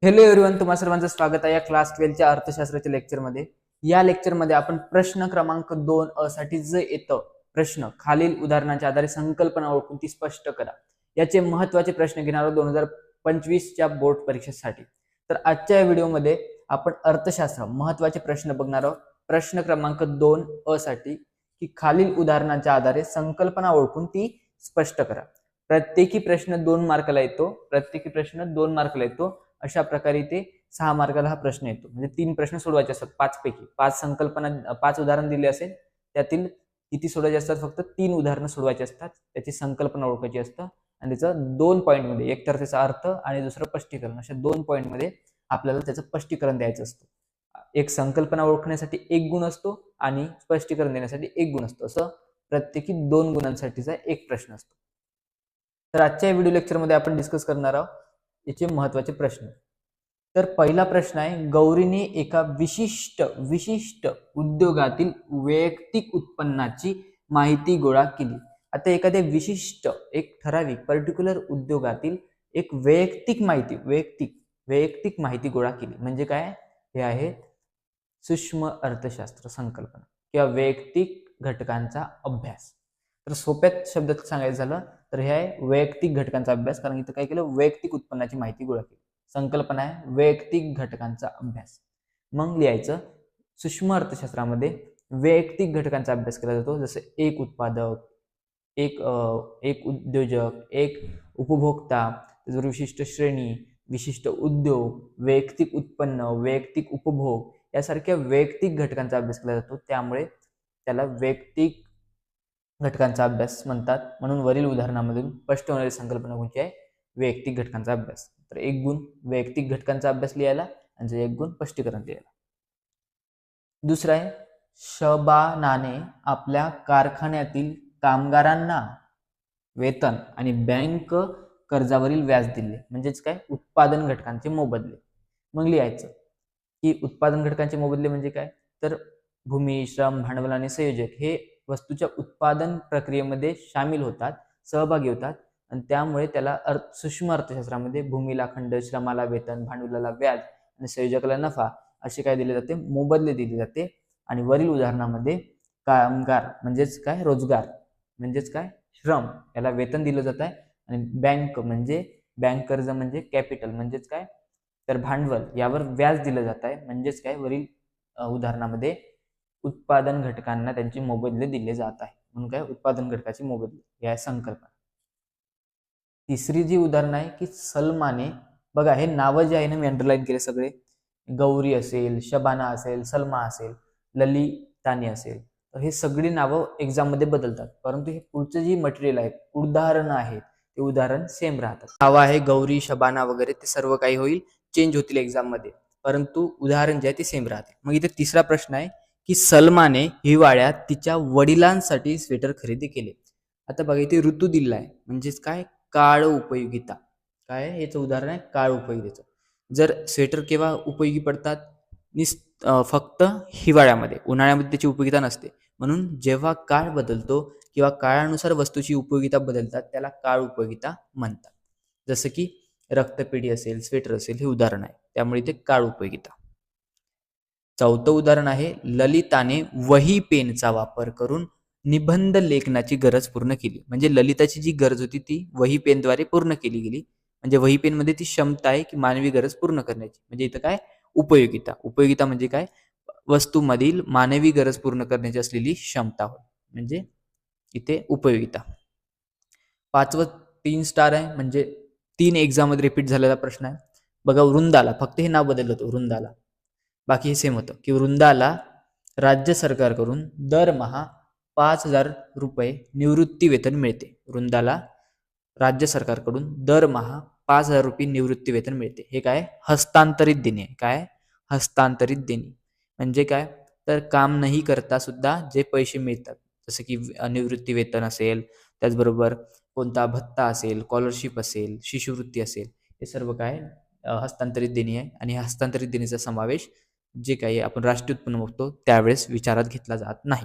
Hello everyone, तुम्हा सर्वांचं स्वागत आहे या क्लास 12च्या अर्थशास्त्राच्या लेक्चरमध्ये. या लेक्चरमध्ये आपण प्रश्न क्रमांक 2 अ साठी जे येतं प्रश्न खालील उदाहरणाच्या आधारे संकल्पना ओळखून ती स्पष्ट करा, याचे महत्त्वाचे प्रश्न घेणार आहोत 2025च्या बोर्ड परीक्षेसाठी. तर आजच्या व्हिडिओमध्ये आपण अर्थशास्त्र महत्त्वाचे प्रश्न बघणार आहोत. प्रश्न क्रमांक 2 अ साठी की खालील उदाहरणाच्या आधारे संकल्पना ओळखून ती स्पष्ट करा. प्रत्येकी प्रश्न 2 मार्काला येतो. अशा प्रकारे ते 6 मार्काला हा प्रश्न येतो. म्हणजे 3 प्रश्न सोडवायचे असतात 5 पैकी. 5 उदाहरण दिले असेल, त्यातील किती सोडवायचे असतात? फक्त 3 उदाहरणं सोडवायची असतात. त्याची संकल्पना ओळखायची असतं आणि त्याचं 2 पॉईंटमध्ये, एक तर त्याचा अर्थ आणि दुसरं स्पष्टीकरण, अशा 2 पॉईंटमध्ये आपल्याला त्याचं स्पष्टीकरण द्यायचं असतं. एक संकल्पना ओळखण्यासाठी 1 गुण असतो आणि स्पष्टीकरण देण्यासाठी 1 गुण असतो. असं प्रत्येकी 2 गुणांसाठीचा एक प्रश्न असतो. तर आजच्या व्हिडिओ लेक्चरमध्ये आपण डिस्कस करणार आहोत याचे महत्त्वाचे प्रश्न. तर पहिला प्रश्न आहे, गौरीने एका विशिष्ट उद्योगातील वैयक्तिक उत्पन्नाची माहिती गोळा केली. आता एखाद्या विशिष्ट, एक ठराविक पर्टिक्युलर उद्योगातील एक वैयक्तिक माहिती गोळा केली म्हणजे काय? हे आहे सूक्ष्म अर्थशास्त्र संकल्पना किंवा वैयक्तिक घटकांचा अभ्यास. तर सोप्यात शब्दात सांगायचं झालं तर हे आहे वैयक्तिक घटकांचा अभ्यास. कारण इथं काय केलं? वैयक्तिक उत्पन्नाची माहिती गोळा केली. संकल्पना आहे वैयक्तिक घटकांचा अभ्यास. मग लिहायचं सूक्ष्म अर्थशास्त्रामध्ये वैयक्तिक घटकांचा अभ्यास केला जातो. जसं एक उत्पादक, एक उद्योजक, एक उपभोक्ता, विशिष्ट श्रेणी, विशिष्ट उद्योग, वैयक्तिक उत्पन्न, वैयक्तिक उपभोग यासारख्या वैयक्तिक घटकांचा अभ्यास केला जातो. त्यामुळे त्याला वैयक्तिक घटकांचा अभ्यास म्हणतात. म्हणून वरील उदाहरणामधून स्पष्ट होणारी संकल्पना कोणती आहे? वैयक्तिक घटकांचा अभ्यास. तर 1 गुण वैयक्तिक घटकांचा अभ्यास लिहायला आणि 1 गुण स्पष्टीकरण लिहायला. दुसरा आहे, शबानाने आपल्या कारखान्यातील कामगारांना वेतन आणि बँक कर्जावरील व्याज दिले. म्हणजेच काय? उत्पादन घटकांचे मोबदले. मग लिहायचं की उत्पादन घटकांचे मोबदले म्हणजे काय? तर भूमी, श्रम, भांडवल आणि संयोजक हे वस्तूच्या उत्पादन प्रक्रियेमध्ये सामील होतात, सहभागी होतात आणि त्यामुळे त्याला सूक्ष्म अर्थशास्त्रामध्ये भूमीला खंड, श्रमाला वेतन, भांडवलाला व्याज आणि संयोजकाला नफा असे काय दिले जाते? मोबदले दिले जाते. आणि वरील उदाहरणामध्ये कामगार म्हणजेच काय? रोजगार म्हणजेच काय? श्रम याला वेतन दिलं जात आहे आणि बँक कर्ज म्हणजे कॅपिटल म्हणजेच काय? तर भांडवल यावर व्याज दिलं जात आहे म्हणजेच काय? वरील उदाहरणामध्ये उत्पादन घटकांना त्यांचे मोबदले दिले जात आहे. म्हणून काय? उत्पादन घटकाचे मोबदले या संकल्पना. तिसरी जी उदाहरण आहे की सलमाने, बघा हे नावं जे आहे ना मी अंडरलाईन केले सगळे, गौरी असेल, शबाना असेल, सलमा असेल, ललितानी असेल, तर हे सगळी नावं एक्झाम मध्ये बदलतात. परंतु हे पुढचं जी मटेरियल आहे, उदाहरणं आहेत, ते उदाहरण सेम राहतात. नावं आहे गौरी, शबाना वगैरे ते सर्व काही होईल, चेंज होतील एक्झाम मध्ये, परंतु उदाहरण जे आहे ते सेम राहते. मग इथे तिसरा प्रश्न आहे की सलमाने हिवाळ्यात तिच्या वडिलांसाठी स्वेटर खरेदी केले. आता बघा इथे ऋतू दिला आहे म्हणजेच काय? काळ उपयोगिता. काय याचं उदाहरण आहे? काळ उपयोगितेचं. जर स्वेटर केव्हा उपयोगी पडतात? फक्त हिवाळ्यामध्ये, उन्हाळ्यामध्ये त्याची उपयोगिता नसते. म्हणून जेव्हा काळ बदलतो किंवा काळानुसार वस्तूची उपयोगिता बदलतात त्याला काळ उपयोगिता म्हणतात. जसं की रक्तपेढी असेल, स्वेटर असेल, हे उदाहरण आहे. त्यामुळे ते काळ उपयोगिता. चौथं उदाहरण आहे, ललिताने वही पेनचा वापर करून निबंध लेखनाची गरज पूर्ण केली. म्हणजे ललिताची जी गरज होती ती वही पेनद्वारे पूर्ण केली गेली. म्हणजे वही पेन मध्ये ती क्षमता आहे की मानवी गरज पूर्ण करण्याची. म्हणजे इथं काय? उपयोगिता म्हणजे काय? वस्तूमधील मानवी गरज पूर्ण करण्याची असलेली क्षमता होय. म्हणजे इथे उपयोगिता. 5वं 3 स्टार आहे, म्हणजे 3 एक्झाम मध्ये रिपीट झालेला प्रश्न आहे. बघा वृंदाला, फक्त हे नाव बदललं होतं वृंदाला, बाकी हे सेम होतं की वृंदाला राज्य सरकारकडून दरमहा 5,000 रुपये निवृत्ती वेतन मिळते. वृंदाला राज्य सरकारकडून दरमहा 5,000 रुपये निवृत्ती वेतन मिळते. हे काय? हस्तांतरित देणे. काय? हस्तांतरित देणे म्हणजे काय? तर काम नाही करता सुद्धा जे पैसे मिळतात, जसं की निवृत्ती वेतन असेल, त्याचबरोबर कोणता भत्ता असेल, स्कॉलरशिप असेल, शिष्यवृत्ती असेल, हे सर्व काय? हस्तांतरित देणे आहे. आणि हस्तांतरित देण्याचा समावेश जे काही आपण राष्ट्रीय उत्पन्न बघतो त्यावेळेस विचारात घेतला जात नाही.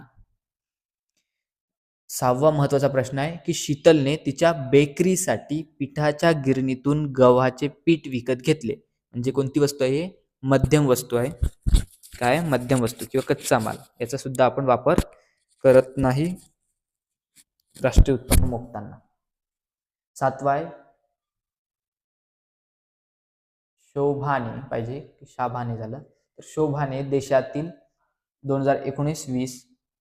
6वा महत्वाचा प्रश्न आहे की शीतलने तिच्या बेकरीसाठी पिठाच्या गिरणीतून गव्हाचे पीठ विकत घेतले. म्हणजे कोणती वस्तू आहे? मध्यम वस्तू आहे. काय? मध्यम वस्तू किंवा कच्चा माल, याचा सुद्धा आपण वापर करत नाही राष्ट्रीय उत्पन्न मोजताना. 7वा आहे शोभाने, पाहिजे शाभाने झालं तर शोभाने देशातील 2019-20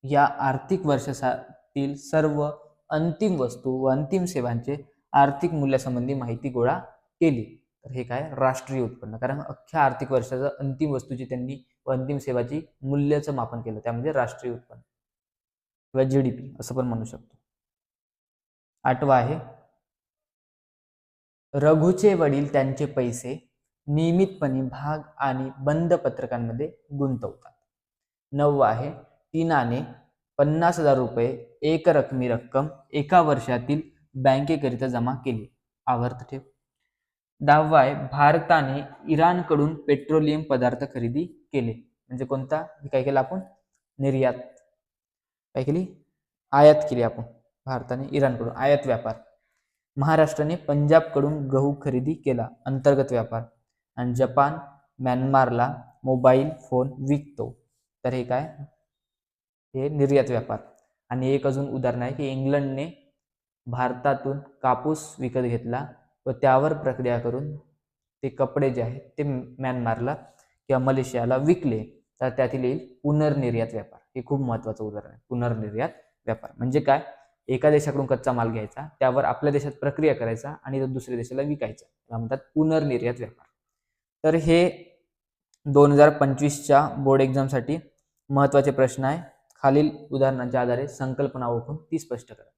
या आर्थिक वर्षातील सर्व अंतिम वस्तू व अंतिम सेवांचे आर्थिक मूल्यासंबंधी माहिती गोळा केली. तर हे काय? राष्ट्रीय उत्पन्न. कारण अख्ख्या आर्थिक वर्षाचं अंतिम वस्तूची त्यांनी व अंतिम सेवाची मूल्याचं मापन केलं, त्यामध्ये राष्ट्रीय उत्पन्न किंवा जीडीपी असं पण म्हणू शकतो. 8वा आहे रघुचे वडील त्यांचे पैसे नियमितपणे भाग आणि बंद पत्रकांमध्ये गुंतवतात. 9वा आहे टीनाने 50,000 रुपये एक रकमी रक्कम एका वर्षातील बँकेकरिता जमा केली. आवर्त ठेव. 10वा आहे भारताने इराणकडून पेट्रोलियम पदार्थ खरेदी केले. म्हणजे कोणता? काय केलं आपण? निर्यात. काय केली? आयात केली आपण. भारताने इराणकडून आयात व्यापार. महाराष्ट्राने पंजाबकडून गहू खरेदी केला, अंतर्गत व्यापार. आणि जपान म्यानमारला मोबाईल फोन विकतो. तर हे काय? हे निर्यात व्यापार. आणि एक अजून उदाहरण आहे की इंग्लंडने भारतातून कापूस विकत घेतला व त्यावर प्रक्रिया करून ते कपडे जे आहेत ते म्यानमारला किंवा मलेशियाला विकले, तर त्यातील येईल पुनर्निर्यात व्यापार. हे खूप महत्त्वाचं उदाहरण आहे. पुनर्निर्यात व्यापार म्हणजे काय? एका देशाकडून कच्चा माल घ्यायचा, त्यावर आपल्या देशात प्रक्रिया करायचा आणि तो दुसऱ्या देशाला विकायचा, त्याला म्हणतात पुनर्निर्यात व्यापार. तर हे 2025च्या बोर्ड एक्झामसाठी महत्त्वाचे प्रश्न आहे. खालील उदाहरणांच्या आधारे संकल्पना ओळखून ती स्पष्ट करा.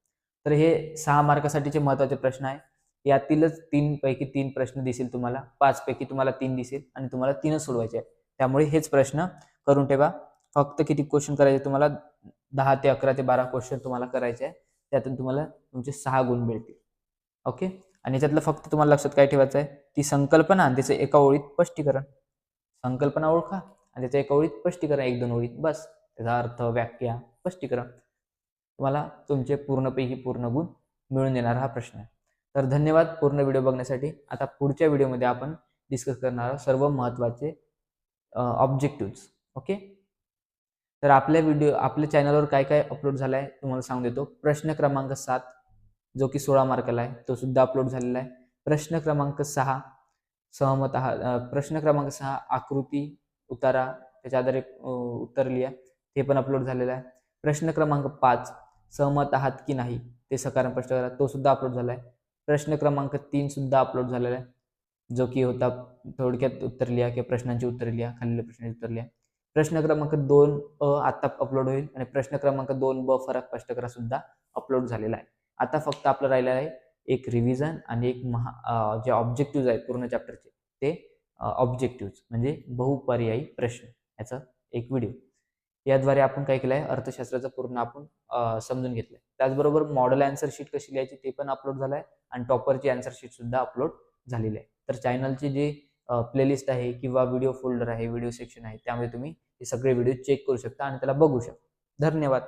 तर हे 6 मार्कासाठीचे महत्त्वाचे प्रश्न आहे. यातीलच 3 पैकी 3 प्रश्न दिसेल तुम्हाला, 5 पैकी तुम्हाला 3 दिसेल आणि तुम्हाला 3च सोडवायचे आहेत. त्यामुळे हेच प्रश्न करून ठेवा. फक्त किती क्वेश्चन करायचे तुम्हाला? 10 ते 11 ते 12 क्वेश्चन तुम्हाला करायचे आहे. त्यातून तुम्हाला तुमचे 6 गुण मिळतील. ओके. आणि याच्यातलं फक्त तुम्हाला लक्षात काय ठेवायचं आहे? ती संकल्पना आणि त्याचं एका ओळीत स्पष्टीकरण. संकल्पना ओळखा आणि त्याच्या एका ओळीत स्पष्टीकरण, 1-2 ओळीत बस. त्याचा अर्थ, व्याख्या, स्पष्टीकरण. तुम्हाला तुमचे पूर्णपैकी पूर्ण गुण मिळून देणारा हा प्रश्न आहे. तर धन्यवाद पूर्ण व्हिडिओ बघण्यासाठी. आता पुढच्या व्हिडिओमध्ये आपण डिस्कस करणार आहोत सर्व महत्त्वाचे ऑब्जेक्टिव्ह. ओके. तर आपल्या चॅनलवर काय काय अपलोड झालं आहे तुम्हाला सांगून देतो. प्रश्न क्रमांक 7 जो की 16 मार्काला आहे तो सुद्धा अपलोड झालेला आहे. प्रश्न क्रमांक 6 सहमत आहात, प्रश्न क्रमांक 6 आकृती उतारा, त्याच्या आधारे उत्तर लिहा, ते पण अपलोड झालेलं आहे. प्रश्न क्रमांक 5 सहमत आहात की नाही ते सकारात्मक स्पष्ट करा, तो सुद्धा अपलोड झाला आहे. प्रश्न क्रमांक 3 सुद्धा अपलोड झालेला आहे, जो की होता थोडक्यात उत्तर लिहा किंवा प्रश्नांची उत्तरे लिहा, खालील प्रश्नांची उत्तर लिहा. प्रश्न क्रमांक 2 आता अपलोड होईल आणि प्रश्न क्रमांक 2 फरक स्पष्ट करा सुद्धा अपलोड झालेला आहे. आता फक्त आपलं राहिलेलं आहे एक रिव्हिजन आणि एक जे ऑब्जेक्टिव्ह आहेत पूर्ण चॅप्टरचे ते ऑब्जेक्टिव्ह म्हणजे बहुपर्यायी प्रश्न, याचा एक व्हिडिओ. याद्वारे आपण काय केलं आहे? अर्थशास्त्राचं पूर्ण आपण समजून घेतलंय. त्याचबरोबर मॉडेल आन्सर शीट कशी लिहायची ते पण अपलोड झालं आहे आणि टॉपरची आन्सर शीट सुद्धा अपलोड झालेली आहे. तर चॅनलचे जे प्लेलिस्ट आहे किंवा व्हिडिओ फोल्डर आहे, व्हिडिओ सेक्शन आहे, त्यामध्ये तुम्ही हे सगळे व्हिडिओ चेक करू शकता आणि त्याला बघू शकता. धन्यवाद.